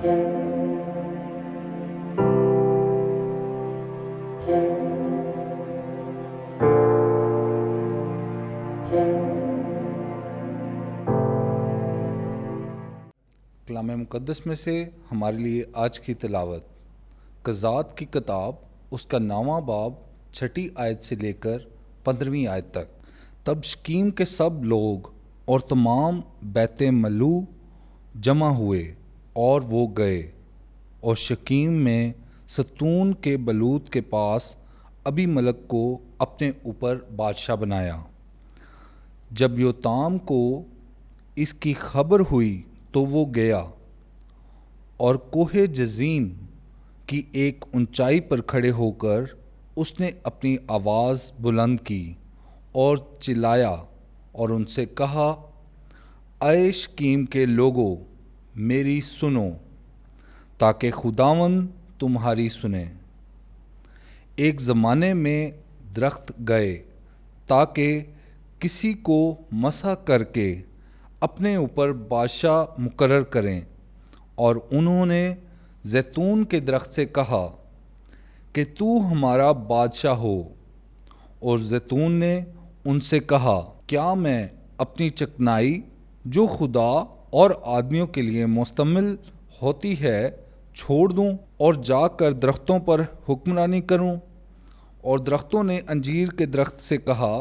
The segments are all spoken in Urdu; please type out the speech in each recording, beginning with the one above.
کلام مقدس میں سے ہمارے لیے آج کی تلاوت قضات کی کتاب اس کا 9واں باب 6 آیت سے لے کر 15ویں آیت تک۔ تب شکیم کے سب لوگ اور تمام بیت ملو جمع ہوئے اور وہ گئے اور شکیم میں ستون کے بلوت کے پاس ابی ملک کو اپنے اوپر بادشاہ بنایا۔ جب یوتام کو اس کی خبر ہوئی تو وہ گیا اور کوہ جزیم کی ایک اونچائی پر کھڑے ہو کر اس نے اپنی آواز بلند کی اور چلایا اور ان سے کہا، اے شکیم کے لوگو میری سنو تاکہ خداوند تمہاری سنے۔ ایک زمانے میں درخت گئے تاکہ کسی کو مسح کر کے اپنے اوپر بادشاہ مقرر کریں، اور انہوں نے زیتون کے درخت سے کہا کہ تو ہمارا بادشاہ ہو، اور زیتون نے ان سے کہا، کیا میں اپنی چکنائی جو خدا اور آدمیوں کے لیے مستعمل ہوتی ہے چھوڑ دوں اور جا کر درختوں پر حکمرانی کروں؟ اور درختوں نے انجیر کے درخت سے کہا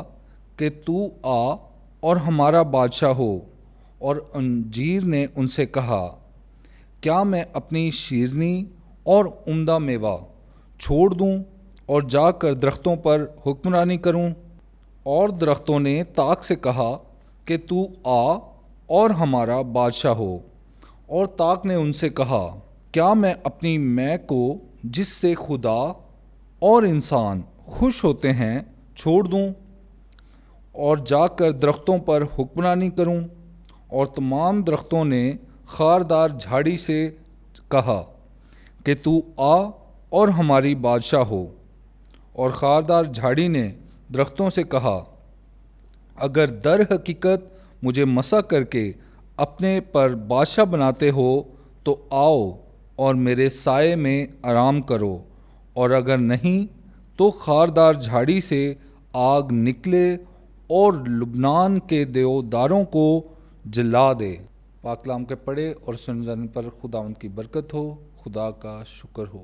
کہ تو آ اور ہمارا بادشاہ ہو، اور انجیر نے ان سے کہا، کیا میں اپنی شیرنی اور عمدہ میوہ چھوڑ دوں اور جا کر درختوں پر حکمرانی کروں؟ اور درختوں نے تاک سے کہا کہ تو آ اور ہمارا بادشاہ ہو، اور تاک نے ان سے کہا، کیا میں اپنی مے کو جس سے خدا اور انسان خوش ہوتے ہیں چھوڑ دوں اور جا کر درختوں پر حکمرانی کروں؟ اور تمام درختوں نے خاردار جھاڑی سے کہا کہ تو آ اور ہماری بادشاہ ہو، اور خاردار جھاڑی نے درختوں سے کہا، اگر در حقیقت مجھے مسح کر کے اپنے پر بادشاہ بناتے ہو تو آؤ اور میرے سائے میں آرام کرو، اور اگر نہیں تو خاردار جھاڑی سے آگ نکلے اور لبنان کے دیوداروں کو جلا دے۔ پاک کلام کے پڑھے اور سن جانے پر خداوند کی برکت ہو۔ خدا کا شکر ہو۔